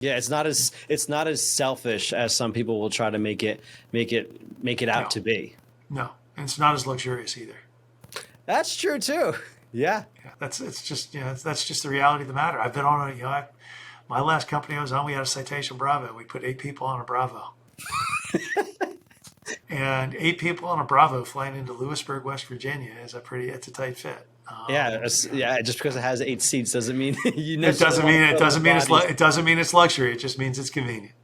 Yeah, it's not as selfish as some people will try to make it No, out to be. no, and it's not as luxurious either. That's true too. Yeah. Yeah, that's just the reality of the matter. I've been on my last company I was on, we had a Citation Bravo. We put 8 people on a Bravo, and 8 people on a Bravo flying into Lewisburg, West Virginia it's a tight fit. Yeah. Just because it has 8 seats doesn't mean you It necessarily doesn't mean want to it fill doesn't with mean bodies. it doesn't mean it's luxury. It just means it's convenient.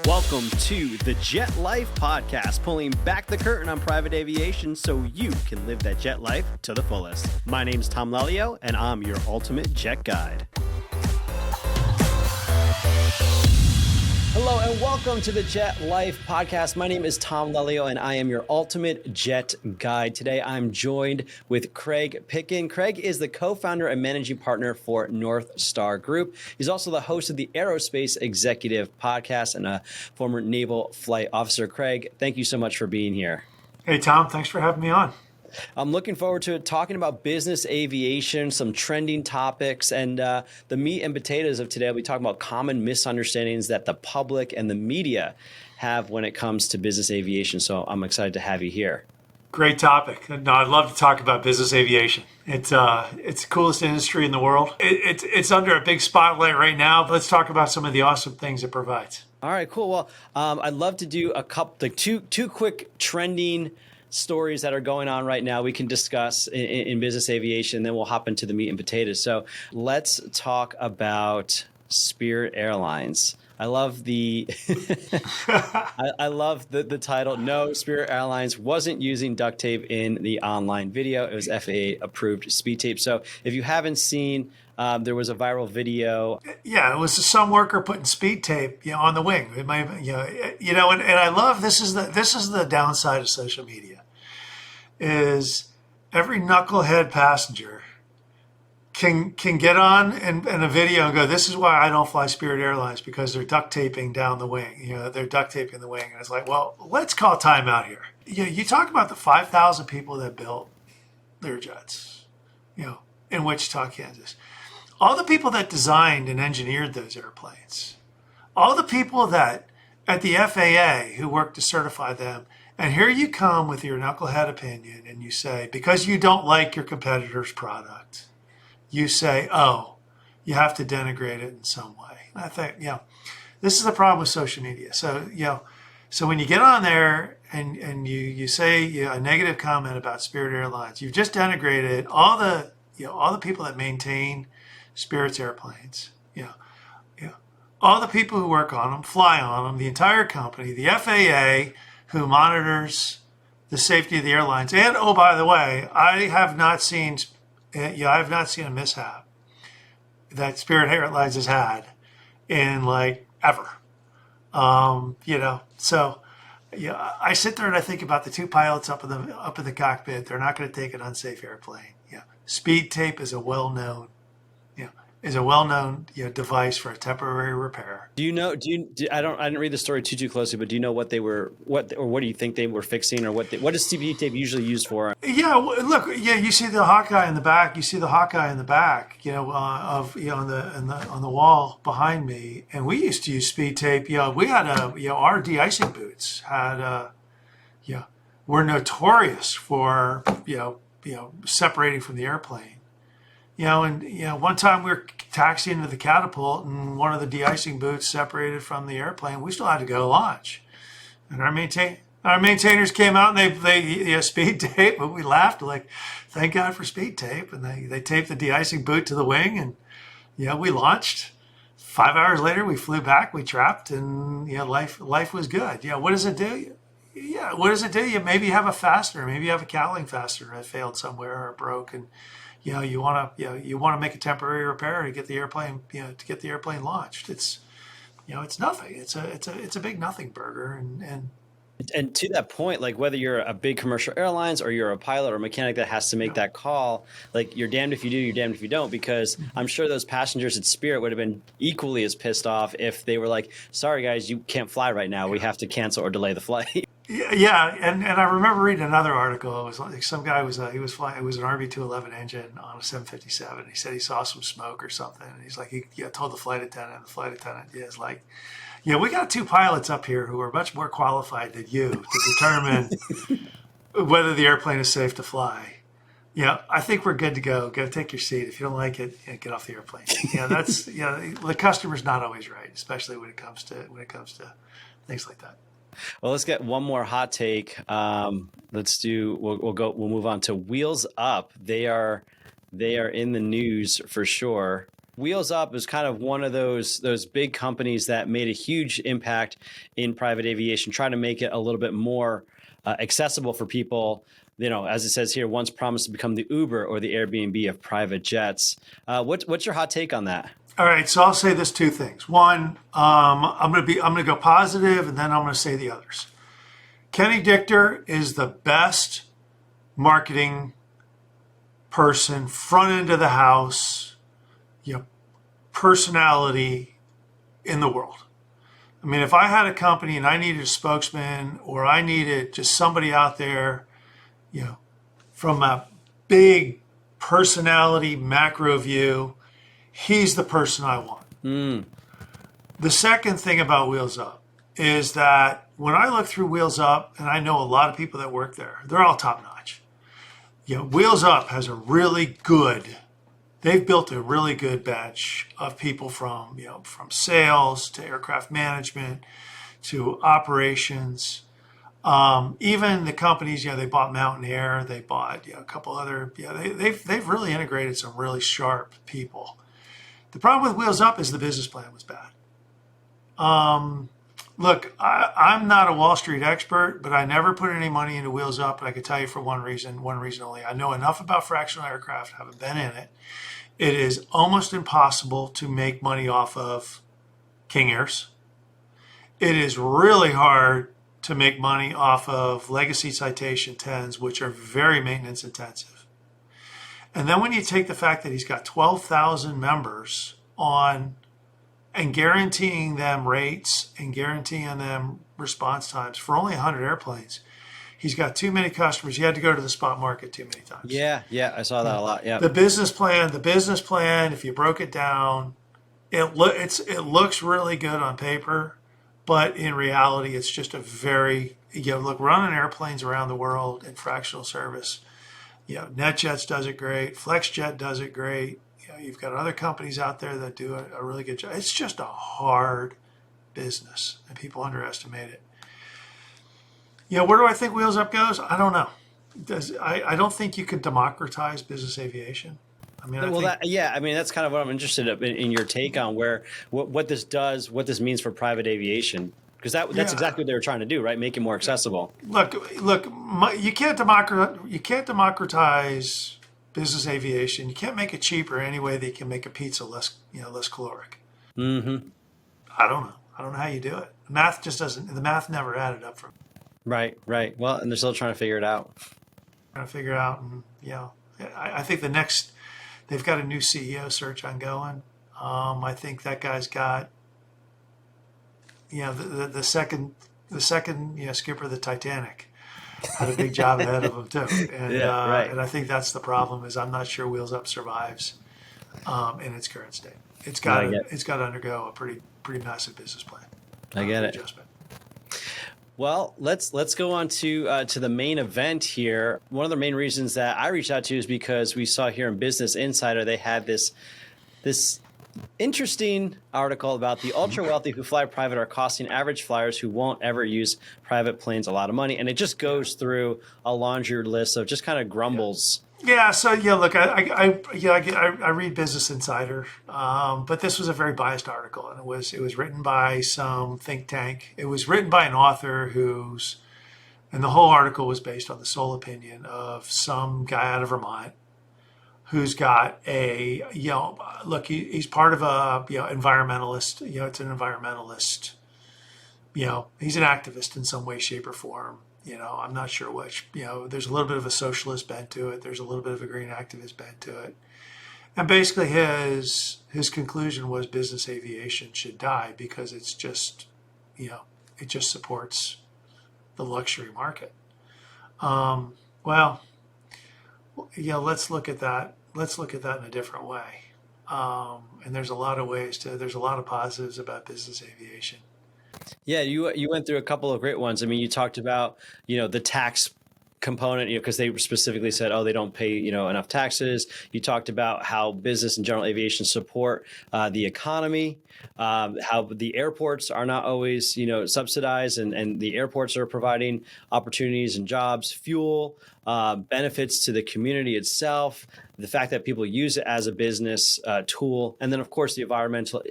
Welcome to the JetLife podcast, pulling back the curtain on private aviation so you can live that jet life to the fullest. My name's Tom Lelyo, and I'm your ultimate jet guide. Hello and welcome to the JetLife podcast. My name is Tom Lelyo and I am your ultimate jet guide. Today I'm joined with Craig Picken. Craig is the co-founder and managing partner for North Star Group. He's also the host of the Aerospace Executive Podcast and a former naval flight officer. Craig, thank you so much for being here. Hey Tom, thanks for having me on. I'm looking forward to talking about business aviation, some trending topics, and the meat and potatoes of today. We'll be talking about common misunderstandings that the public and the media have when it comes to business aviation. So I'm excited to have you here. Great topic. No, I'd love to talk about business aviation. It's the coolest industry in the world. It's under a big spotlight right now, but let's talk about some of the awesome things it provides. All right, cool. Well, I'd love to do two quick trending stories that are going on right now we can discuss in business aviation, and then we'll hop into the meat and potatoes. So let's talk about Spirit Airlines. I love the I love the title. No, Spirit Airlines wasn't using duct tape in the online video. It was FAA approved speed tape. So if you haven't seen, there was a viral video. Yeah, it was some worker putting speed tape, on the wing. It might, and I love this is the downside of social media. Is every knucklehead passenger can get on in a video and go, this is why I don't fly Spirit Airlines, because they're duct taping down the wing. They're duct taping the wing. And it's like, well, let's call time out here. You talk about the 5,000 people that built their jets, in Wichita, Kansas. All the people that designed and engineered those airplanes. All the people that at the FAA who worked to certify them. And here you come with your knucklehead opinion and you say, because you don't like your competitor's product, you say, oh, you have to denigrate it in some way. And I think, this is the problem with social media. So, so when you get on there and you say a negative comment about Spirit Airlines, you've just denigrated all the people that maintain Spirit's airplanes, all the people who work on them, fly on them, the entire company, the FAA, who monitors the safety of the airlines. And oh, by the way, I have not seen a mishap that Spirit Airlines has had in ever. So I sit there and I think about the two pilots up in the cockpit. They're not going to take an unsafe airplane. Speed tape is a well-known device for a temporary repair. I didn't read the story too closely, but do you know what do you think they were fixing, or what is speed tape usually used for? Yeah, look, you see the Hawkeye in the back. On the wall behind me, and we used to use speed tape. We had our de-icing boots were notorious for separating from the airplane. One time we were taxiing to the catapult and one of the de-icing boots separated from the airplane. We still had to go to launch. And our maintainers came out and they speed tape, but we laughed like, thank God for speed tape. And they taped the de-icing boot to the wing and, we launched. 5 hours later, we flew back, we trapped, and, life was good. What does it do? What does it do? You maybe have a fastener, maybe you have a cowling fastener that failed somewhere or broke, and you want to make a temporary repair to get the airplane launched. It's nothing. It's a big nothing burger. And to that point, whether you're a big commercial airlines or you're a pilot or mechanic that has to make that call, you're damned if you do, you're damned if you don't, because I'm sure those passengers at Spirit would have been equally as pissed off if they were like, sorry guys, you can't fly right now. We have to cancel or delay the flight. Yeah, and I remember reading another article. It was like some guy he was flying. It was an RB211 engine on a 757. He said he saw some smoke or something. And he's like, he told the flight attendant. And the flight attendant is like, yeah, we got two pilots up here who are much more qualified than you to determine whether the airplane is safe to fly. Yeah, I think we're good to go. Go take your seat. If you don't like it, get off the airplane. That's the customer's not always right, especially when it comes to things like that. Well, let's get one more hot take. We'll move on to Wheels Up. They are in the news for sure. Wheels Up is kind of one of those big companies that made a huge impact in private aviation, trying to make it a little bit more accessible for people. As it says here, once promised to become the Uber or the Airbnb of private jets. What's your hot take on that? All right, so I'll say this two things. One, I'm gonna go positive, and then I'm gonna say the others. Kenny Dichter is the best marketing person, front end of the house, personality in the world. I mean, if I had a company and I needed a spokesman, or I needed just somebody out there, from a big personality macro view, he's the person I want. The second thing about Wheels Up is that when I look through Wheels Up, and I know a lot of people that work there, they're all top notch. Wheels Up has they've built a really good bench of people from sales to aircraft management to operations. Even the companies, they bought Mountain Air, they bought a couple other, they've really integrated some really sharp people. The problem with Wheels Up is the business plan was bad. Look, I'm not a Wall Street expert, but I never put any money into Wheels Up, and I can tell you for one reason only. I know enough about fractional aircraft, haven't been in it. It is almost impossible to make money off of King Airs. It is really hard to make money off of legacy Citation 10s, which are very maintenance intensive. And then when you take the fact that he's got 12,000 members on and guaranteeing them rates and guaranteeing them response times for only 100 airplanes, he's got too many customers. He had to go to the spot market too many times. Yeah, I saw that a lot. Yeah. The business plan, if you broke it down, it looks really good on paper, but in reality, it's just a very, running airplanes around the world in fractional service. NetJets does it great. FlexJet does it great. You've got other companies out there that do a really good job. It's just a hard business, and people underestimate it. Where do I think Wheels Up goes? I don't know. I don't think you could democratize business aviation. I mean, that's kind of what I'm interested in your take on what this does, what this means for private aviation, because that's exactly what they were trying to do, right? Make it more accessible. Look, you can't democratize business aviation. You can't make it cheaper any way that you can make a pizza less caloric. Mm-hmm. I don't know how you do it. The math never added up for me. Right. Well, and they're still trying to figure it out. And I think they've got a new CEO search ongoing. I think that guy's got, the second skipper of the Titanic had a big job ahead of him too. And, right. And I think that's the problem is I'm not sure Wheels Up survives in its current state. It's got to undergo a pretty massive business plan. I get it. Adjustment. Well, let's go on to the main event here. One of the main reasons that I reached out to you is because we saw here in Business Insider they had this interesting article about the ultra wealthy who fly private are costing average flyers who won't ever use private planes a lot of money, and it just goes through a laundry list of just kind of grumbles. Yeah. So look, I read Business Insider, but this was a very biased article, and it was written by some think tank. It was written by an author and the whole article was based on the sole opinion of some guy out of Vermont who's got he's part of a environmentalist. It's an environmentalist. He's an activist in some way, shape, or form. I'm not sure which. There's a little bit of a socialist bent to it. There's a little bit of a green activist bent to it. And basically his conclusion was business aviation should die because it's just, it just supports the luxury market. Well, let's look at that. Let's look at that in a different way. And there's a lot of there's a lot of positives about business aviation. Yeah, you went through a couple of great ones. I mean, you talked about, the tax component, because they specifically said, oh, they don't pay, enough taxes. You talked about how business and general aviation support the economy, how the airports are not always, subsidized, and the airports are providing opportunities and jobs, fuel, benefits to the community itself, the fact that people use it as a business tool, and then, of course, the environmental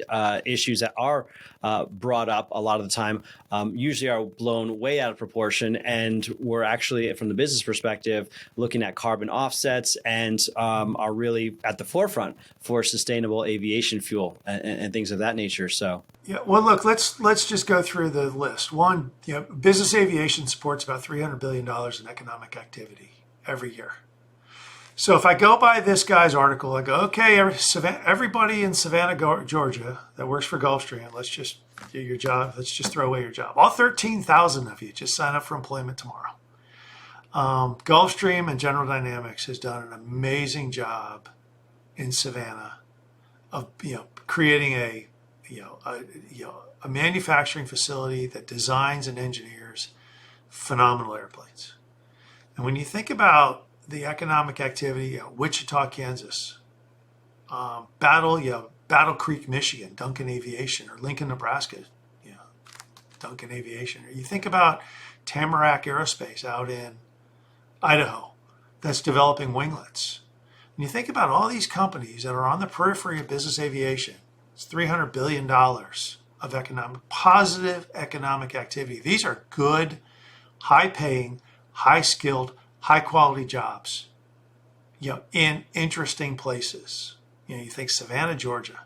issues that are brought up a lot of the time usually are blown way out of proportion. And we're actually, from the business perspective, looking at carbon offsets and are really at the forefront for sustainable aviation fuel and things of that nature. So. Yeah, well, look, let's just go through the list. One, business aviation supports about $300 billion in economic activity every year. So if I go by this guy's article, I go, okay, everybody in Savannah, Georgia that works for Gulfstream, let's just do your job. Let's just throw away your job. All 13,000 of you just sign up for employment tomorrow. Gulfstream and General Dynamics has done an amazing job in Savannah of creating a manufacturing facility that designs and engineers phenomenal airplanes. And when you think about the economic activity, Wichita, Kansas, Battle Creek, Michigan, Duncan Aviation, or Lincoln, Nebraska, Duncan Aviation. Or you think about Tamarack Aerospace out in Idaho that's developing winglets. When you think about all these companies that are on the periphery of business aviation, it's $300 billion of positive economic activity. These are good, high-paying, high-skilled, high-quality jobs, in interesting places. You think Savannah, Georgia.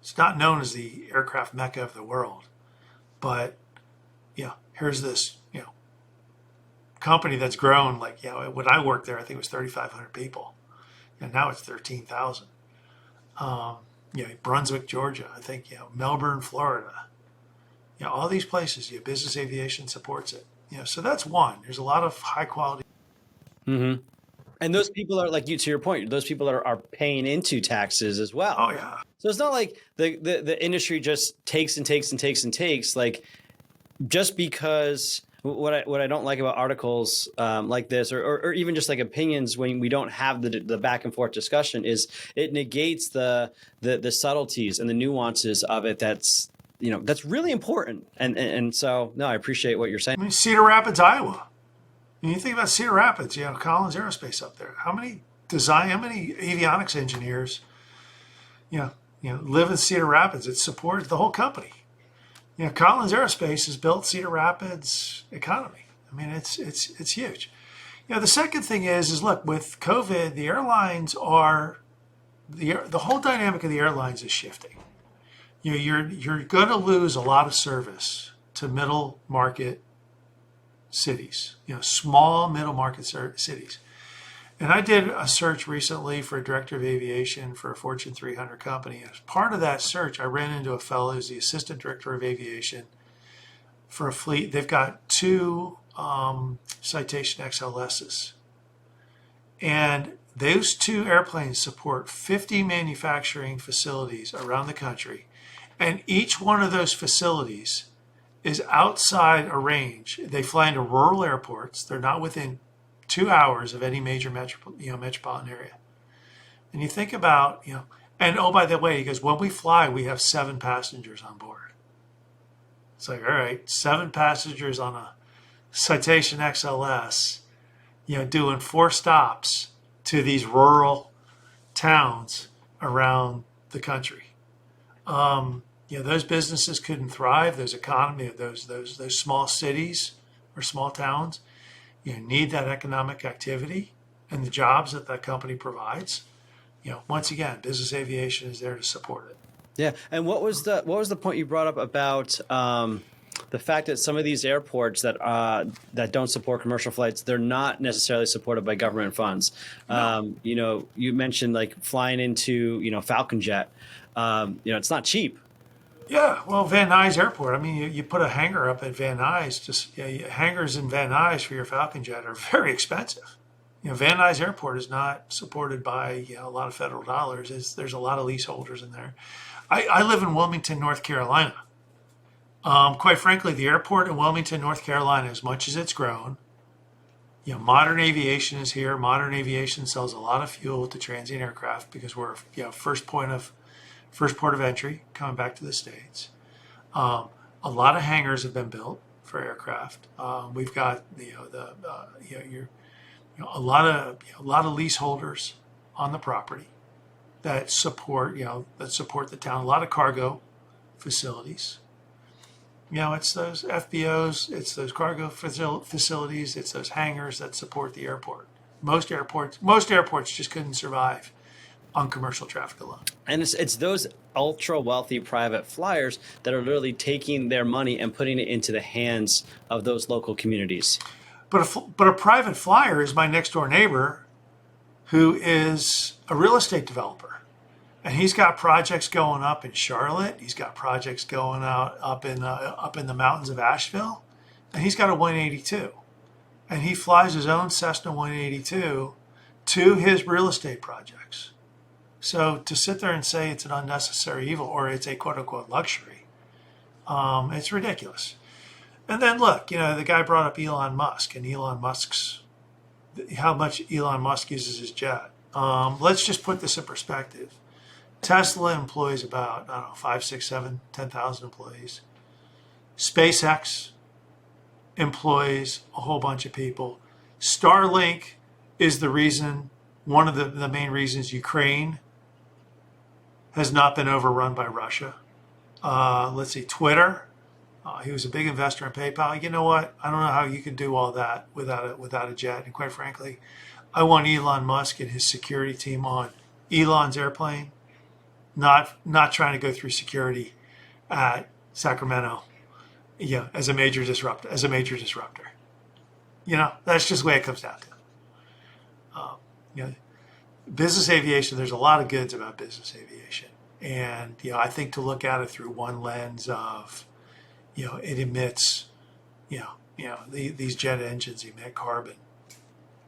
It's not known as the aircraft mecca of the world, but here's this company that's grown. Like when I worked there, I think it was 3,500 people, and now it's 13,000. Brunswick, Georgia. I think Melbourne, Florida. All these places, business aviation supports it. So that's one. There's a lot of high quality. Mm-hmm. And those people are, like you, to your point, those people are paying into taxes as well. Oh yeah. So it's not like the industry just takes and takes and takes and takes. Like, just because what I don't like about articles like this, or even just like opinions when we don't have the back and forth discussion, is it negates the subtleties and the nuances of it. That's really important. And so no, I appreciate what you're saying. I mean, Cedar Rapids, Iowa. When you think about Cedar Rapids, Collins Aerospace up there. How many avionics engineers, live in Cedar Rapids? It supports the whole company. Collins Aerospace has built Cedar Rapids economy. I mean, it's huge. The second thing is look, with COVID, the airlines the whole dynamic of the airlines is shifting. You're going to lose a lot of service to middle market cities, small middle market cities. And I did a search recently for a director of aviation for a Fortune 300 company. As part of that search, I ran into a fellow who's the assistant director of aviation for a fleet. They've got 2 Citation XLSs. And those 2 airplanes support 50 manufacturing facilities around the country. And each one of those facilities is outside a range. They fly into rural airports. They're not within 2 hours of any major metropolitan area. And you think about, and oh, by the way, he goes, when we fly, we have 7 passengers on board. It's like, all right, 7 passengers on a Citation XLS, doing 4 stops to these rural towns around the country. Those businesses couldn't thrive. Those economy, those small cities or small towns, need that economic activity and the jobs that company provides. Once again, business aviation is there to support it. Yeah. And what was the point you brought up about the fact that some of these airports that don't support commercial flights, they're not necessarily supported by government funds? No. You mentioned like flying into Falcon Jet. It's not cheap. Yeah, well, Van Nuys Airport. I mean, you put a hangar up at Van Nuys. Just hangars in Van Nuys for your Falcon jet are very expensive. Van Nuys Airport is not supported by a lot of federal dollars. There's a lot of leaseholders in there. I live in Wilmington, North Carolina. Quite frankly, the airport in Wilmington, North Carolina, as much as it's grown, modern aviation is here. Modern aviation sells a lot of fuel to transient aircraft because we're first port of entry coming back to the States. A lot of hangars have been built for aircraft. We've got a lot of leaseholders on the property that support the town. A lot of cargo facilities. It's those FBOs, it's those cargo facilities, it's those hangars that support the airport. Most airports just couldn't survive on commercial traffic alone. And it's those ultra wealthy private flyers that are literally taking their money and putting it into the hands of those local communities. But a private flyer is my next door neighbor who is a real estate developer. And he's got projects going up in Charlotte. He's got projects going up in the mountains of Asheville. And he's got a 182. And he flies his own Cessna 182 to his real estate projects. So to sit there and say it's an unnecessary evil or it's a quote-unquote luxury, it's ridiculous. And then look, the guy brought up Elon Musk and how much Elon Musk uses his jet. Let's just put this in perspective. Tesla employs about, 5, 6, 7, 10,000 employees. SpaceX employs a whole bunch of people. Starlink is one of the main reasons Ukraine has not been overrun by Russia. Let's see, Twitter. He was a big investor in PayPal. You know what? I don't know how you can do all that without a jet. And quite frankly, I want Elon Musk and his security team on Elon's airplane, not trying to go through security at Sacramento, as a major disruptor. That's just the way it comes down to. Business aviation. There's a lot of goods about business aviation, and I think to look at it through one lens of, it emits, these jet engines emit carbon.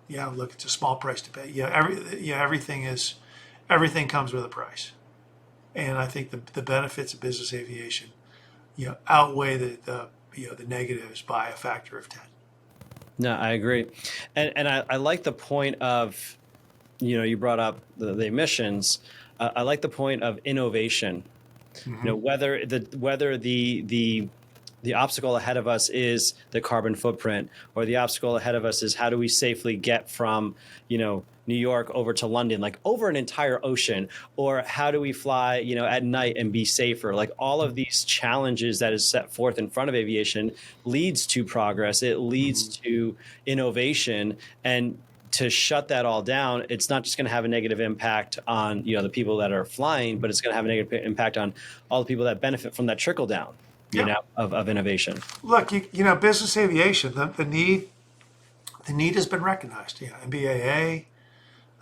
Look, it's a small price to pay. Everything comes with a price. And I think the benefits of business aviation, outweigh the negatives by a factor of 10. No, I agree, and I like the point of, you brought up the emissions. I like the point of innovation. Mm-hmm. Whether the obstacle ahead of us is the carbon footprint, or the obstacle ahead of us is how do we safely get from New York over to London, like over an entire ocean, or how do we fly, at night and be safer? Like all of these challenges that is set forth in front of aviation leads to progress. It leads to innovation, and to shut that all down, it's not just going to have a negative impact on, the people that are flying, but it's going to have a negative impact on all the people that benefit from that trickle down, of innovation. Look, business aviation, the need has been recognized. NBAA.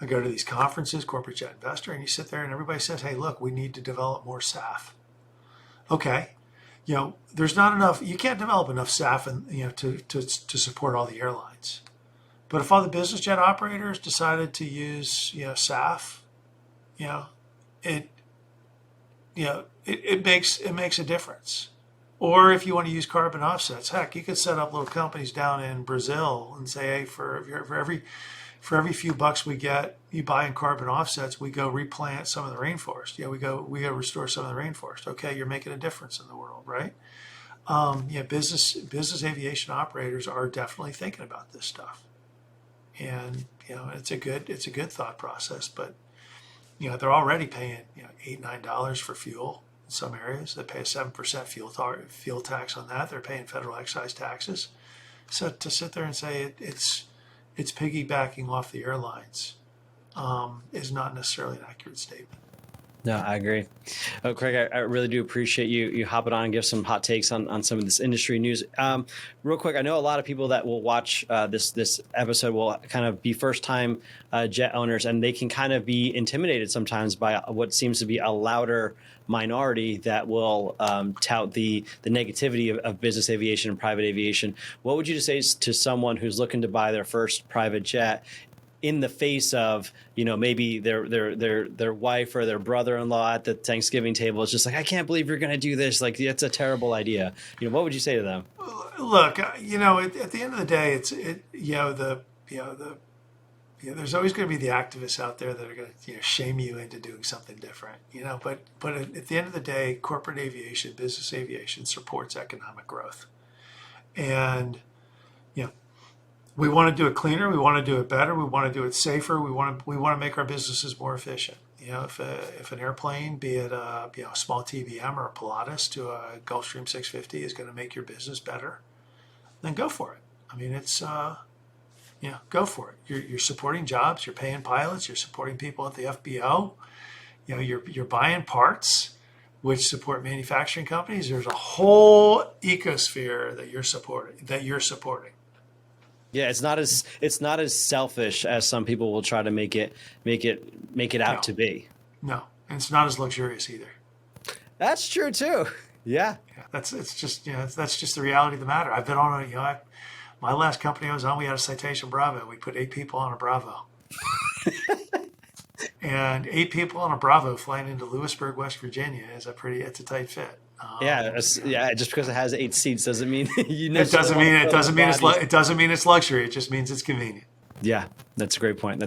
I go to these conferences, Corporate Jet Investor, and you sit there and everybody says, hey, look, we need to develop more SAF. Okay. There's not enough, you can't develop enough SAF to support all the airlines. But if all the business jet operators decided to use, SAF, it makes a difference. Or if you want to use carbon offsets, heck, you could set up little companies down in Brazil and say, hey, for every few bucks we get, you buy in carbon offsets, we go replant some of the rainforest. We go restore some of the rainforest. Okay, you're making a difference in the world, right? Business aviation operators are definitely thinking about this stuff, and it's a good thought process. But they're already paying $8-9 for fuel in some areas. They pay a 7% fuel tax on that. They're paying federal excise taxes. So to sit there and say it's piggybacking off the airlines is not necessarily an accurate statement. No, I agree. Oh, Craig, I really do appreciate you hopping on and give some hot takes on some of this industry news. Real quick, I know a lot of people that will watch this episode will kind of be first time jet owners, and they can kind of be intimidated sometimes by what seems to be a louder minority that will tout the negativity of business aviation and private aviation. What would you say to someone who's looking to buy their first private jet, in the face of, maybe their wife or their brother-in-law at the Thanksgiving table is just like, I can't believe you're going to do this. Like, it's a terrible idea. What would you say to them? Look, at the end of the day, there's always going to be the activists out there that are going to shame you into doing something different. But at the end of the day, corporate aviation, business aviation supports economic growth, and we want to do it cleaner. We want to do it better. We want to do it safer. We want to make our businesses more efficient. If an airplane, be it a small TBM or a Pilatus to a Gulfstream 650, is going to make your business better, then go for it. I mean, it's go for it. You're supporting jobs. You're paying pilots. You're supporting people at the FBO. You're buying parts which support manufacturing companies. There's a whole ecosphere that you're supporting. Yeah, it's not as selfish as some people will try to make it out to be. No, and it's not as luxurious either. That's true too. Yeah. That's just the reality of the matter. I've been on my last company I was on, we had a Citation Bravo. We put 8 people on a Bravo. And 8 people on a Bravo flying into Lewisburg, West Virginia it's a tight fit. Just because it has 8 seats doesn't mean it doesn't mean it's luxury. It just means it's convenient. Yeah, that's a great point.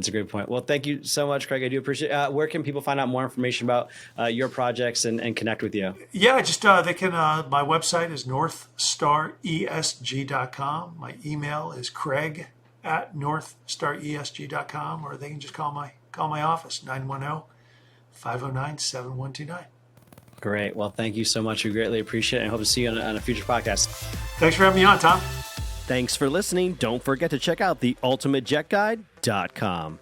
Well, thank you so much, Craig. I do appreciate it. Where can people find out more information about your projects and connect with you? Yeah, just they can. My website is northstaresg.com. My email is craig@northstaresg.com, or they can just call my office, 910-509-7129. Great. Well, thank you so much. We greatly appreciate it, and hope to see you on a future podcast. Thanks for having me on, Tom. Thanks for listening. Don't forget to check out theultimatejetguide.com.